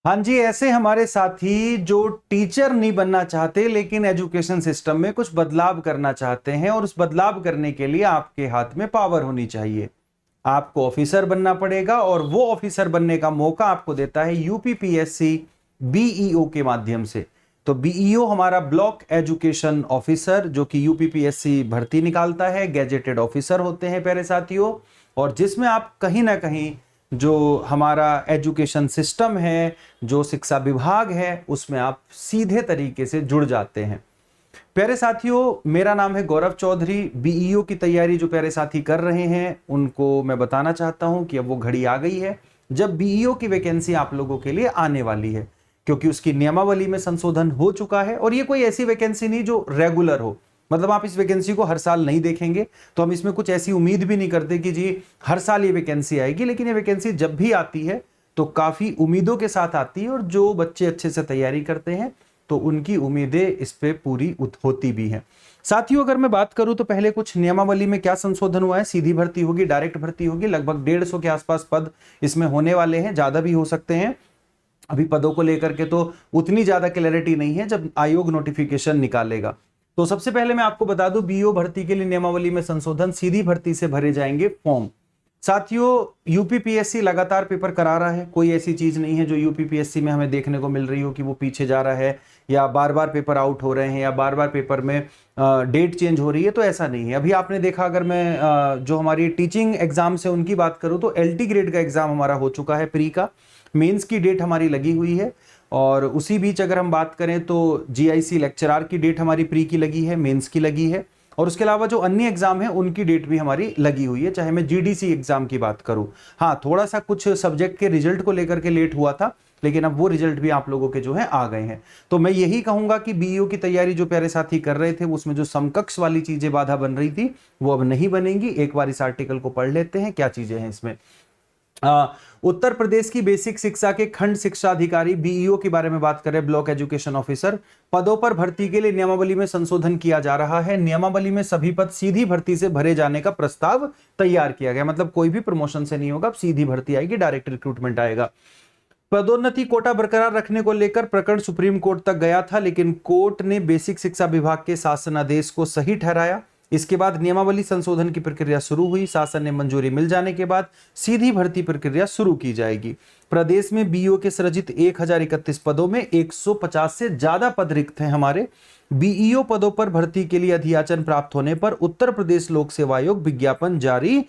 हाँ जी, ऐसे हमारे साथी जो टीचर नहीं बनना चाहते लेकिन एजुकेशन सिस्टम में कुछ बदलाव करना चाहते हैं, और उस बदलाव करने के लिए आपके हाथ में पावर होनी चाहिए। आपको ऑफिसर बनना पड़ेगा, और वो ऑफिसर बनने का मौका आपको देता है यूपीपीएससी बीईओ के माध्यम से। तो बीईओ हमारा ब्लॉक एजुकेशन ऑफिसर, जो कि यूपीपीएससी भर्ती निकालता है, गैजेटेड ऑफिसर होते हैं प्यारे साथियों। और जिसमें आप कहीं ना कहीं जो हमारा एजुकेशन सिस्टम है, जो शिक्षा विभाग है, उसमें आप सीधे तरीके से जुड़ जाते हैं। प्यारे साथियों, मेरा नाम है गौरव चौधरी। बीईओ की तैयारी जो प्यारे साथी कर रहे हैं उनको मैं बताना चाहता हूं कि अब वो घड़ी आ गई है जब बीईओ की वैकेंसी आप लोगों के लिए आने वाली है, क्योंकि उसकी नियमावली में संशोधन हो चुका है। और ये कोई ऐसी वैकेंसी नहीं जो रेगुलर हो, मतलब आप इस वैकेंसी को हर साल नहीं देखेंगे, तो हम इसमें कुछ ऐसी उम्मीद भी नहीं करते कि जी हर साल ये वैकेंसी आएगी। लेकिन ये वैकेंसी जब भी आती है तो काफी उम्मीदों के साथ आती है, और जो बच्चे अच्छे से तैयारी करते हैं तो उनकी उम्मीदें इस पे पूरी होती भी हैं। साथियों, अगर मैं बात करूं तो पहले कुछ नियमावली में क्या संशोधन हुआ है। सीधी भर्ती होगी, डायरेक्ट भर्ती होगी, लगभग 150 के आसपास पद इसमें होने वाले हैं, ज्यादा भी हो सकते हैं। अभी पदों को लेकर के तो उतनी ज्यादा क्लैरिटी नहीं है, जब आयोग नोटिफिकेशन निकालेगा। तो सबसे पहले मैं आपको बता दूं, बीओ भर्ती के लिए नियमावली में संशोधन, सीधी भर्ती से भरे जाएंगे फॉर्म। साथियों, यूपीपीएससी लगातार पेपर करा रहा है, कोई ऐसी चीज नहीं है जो यूपीपीएससी में हमें देखने को मिल रही हो कि वो पीछे जा रहा है, या बार बार पेपर आउट हो रहे हैं, या बार बार पेपर में डेट चेंज हो रही है। तो ऐसा नहीं है। अभी आपने देखा, अगर मैं जो हमारी टीचिंग एग्जाम से उनकी बात करूं तो एलटी ग्रेड का एग्जाम हमारा हो चुका है, प्री का। मेंस की डेट हमारी लगी हुई है, और उसी बीच अगर हम बात करें तो जीआईसी लेक्चरार की डेट हमारी प्री की लगी है, मेंस की लगी है, और उसके अलावा जो अन्य एग्जाम है उनकी डेट भी हमारी लगी हुई है, चाहे मैं जीडीसी एग्जाम की बात करूं। हाँ, थोड़ा सा कुछ सब्जेक्ट के रिजल्ट को लेकर के लेट हुआ था, लेकिन अब वो रिजल्ट भी आप लोगों के जो है आ गए हैं। तो मैं यही कहूंगा कि बीईओ की तैयारी जो प्यारे साथी कर रहे थे, उसमें जो समकक्ष वाली चीजें बाधा बन रही थी वो अब नहीं बनेंगी। एक बार इस आर्टिकल को पढ़ लेते हैं, क्या चीजें हैं इसमें। उत्तर प्रदेश की बेसिक शिक्षा के खंड शिक्षा अधिकारी बीईओ के बारे में बात करें, ब्लॉक एजुकेशन ऑफिसर पदों पर भर्ती के लिए नियमावली में संशोधन किया जा रहा है। नियमावली में सभी पद सीधी भर्ती से भरे जाने का प्रस्ताव तैयार किया गया, मतलब कोई भी प्रमोशन से नहीं होगा, अब सीधी भर्ती आएगी, डायरेक्ट रिक्रूटमेंट आएगा। पदोन्नति कोटा बरकरार रखने को लेकर प्रकरण सुप्रीम कोर्ट तक गया था, लेकिन कोर्ट ने बेसिक शिक्षा विभाग के शासनादेश को सही ठहराया। इसके बाद नियमावली संशोधन की प्रक्रिया शुरू हुई। शासन ने मंजूरी मिल जाने के बाद सीधी भर्ती प्रक्रिया शुरू की जाएगी। प्रदेश में बीईओ के सृजित 1031 पदों में 150 से ज्यादा पद रिक्त हैं हमारे। बीईओ पदों पर भर्ती के लिए अधियाचन प्राप्त होने पर उत्तर प्रदेश लोक सेवा आयोग विज्ञापन जारी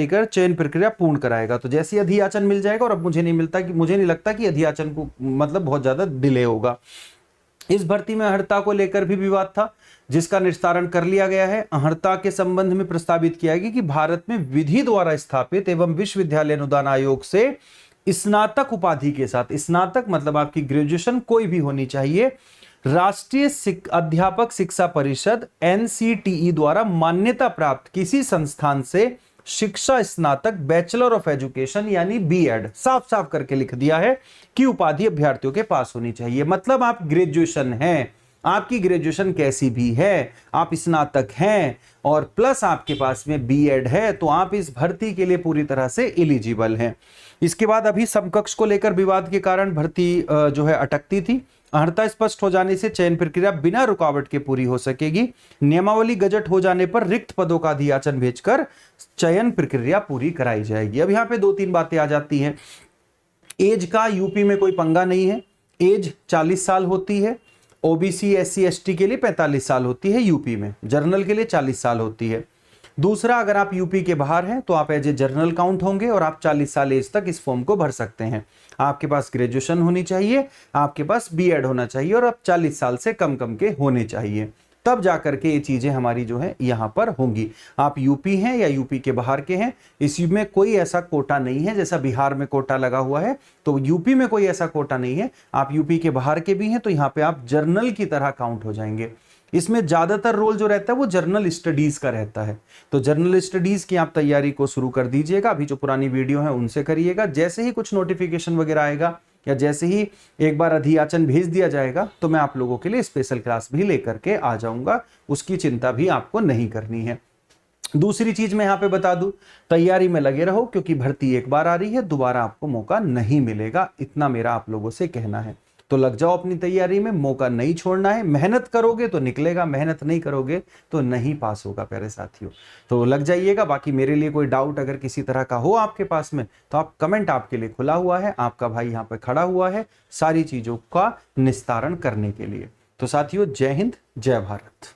कर चयन प्रक्रिया पूर्ण कराएगा। तो जैसे अधियाचन मिल जाएगा, और अब मुझे नहीं लगता कि अधियाचन को मतलब बहुत ज्यादा डिले होगा। इस भर्ती में अर्हता को लेकर भी विवाद था, जिसका निस्तारण कर लिया गया है। अर्हता के संबंध में प्रस्तावित किया गया कि भारत में विधि द्वारा स्थापित एवं विश्वविद्यालय अनुदान आयोग से स्नातक उपाधि के साथ, स्नातक मतलब आपकी ग्रेजुएशन कोई भी होनी चाहिए, राष्ट्रीय अध्यापक शिक्षा परिषद एनसीटीई द्वारा मान्यता प्राप्त किसी संस्थान से शिक्षा स्नातक बैचलर ऑफ एजुकेशन यानी बीएड, साफ साफ करके लिख दिया है कि उपाधि अभ्यर्थियों के पास होनी चाहिए। मतलब आप ग्रेजुएशन हैं, आपकी ग्रेजुएशन कैसी भी है, आप स्नातक हैं और प्लस आपके पास में बीएड है, तो आप इस भर्ती के लिए पूरी तरह से एलिजिबल हैं। इसके बाद अभी समकक्ष को लेकर विवाद के कारण भर्ती जो है अटकती थी। अर्हता स्पष्ट हो जाने से चयन प्रक्रिया बिना रुकावट के पूरी हो सकेगी। नियमावली गजट हो जाने पर रिक्त पदों का अधियाचन भेजकर चयन प्रक्रिया पूरी कराई जाएगी। अब यहां पे 2-3 बातें आ जाती हैं। एज का यूपी में कोई पंगा नहीं है, एज 40 साल होती है। ओबीसी एससी एसटी के लिए 45 साल होती है यूपी में, जर्नल के लिए 40 साल होती है। दूसरा, अगर आप यूपी के बाहर हैं तो आप एज ए जर्नल काउंट होंगे, और आप 40 साल एज तक इस फॉर्म को भर सकते हैं। आपके पास ग्रेजुएशन होनी चाहिए, आपके पास बीएड होना चाहिए, और आप 40 साल से कम के होने चाहिए, तब जाकर के ये चीजें हमारी जो है यहां पर होंगी। आप यूपी हैं या यूपी के बाहर के हैं, इसमें कोई ऐसा कोटा नहीं है जैसा बिहार में कोटा लगा हुआ है, तो यूपी में कोई ऐसा कोटा नहीं है। आप यूपी के बाहर के भी हैं तो यहाँ पे आप जर्नल की तरह काउंट हो जाएंगे। इसमें ज्यादातर रोल जो रहता है वो जर्नल स्टडीज का रहता है, तो जर्नल स्टडीज की आप तैयारी को शुरू कर दीजिएगा। अभी जो पुरानी वीडियो है उनसे करिएगा। जैसे ही कुछ नोटिफिकेशन वगैरह आएगा या जैसे ही एक बार अधियाचन भेज दिया जाएगा तो मैं आप लोगों के लिए स्पेशल क्लास भी लेकर के आ जाऊंगा, उसकी चिंता भी आपको नहीं करनी है। दूसरी चीज मैं यहां पे बता दूं, तैयारी में लगे रहो, क्योंकि भर्ती एक बार आ रही है, दोबारा आपको मौका नहीं मिलेगा, इतना मेरा आप लोगों से कहना है। तो लग जाओ अपनी तैयारी में, मौका नहीं छोड़ना है। मेहनत करोगे तो निकलेगा, मेहनत नहीं करोगे तो नहीं पास होगा प्यारे साथियों। तो लग जाइएगा। बाकी मेरे लिए कोई डाउट अगर किसी तरह का हो आपके पास में, तो आप कमेंट, आपके लिए खुला हुआ है, आपका भाई यहाँ पे खड़ा हुआ है सारी चीजों का निस्तारण करने के लिए। तो साथियों, जय हिंद, जय भारत।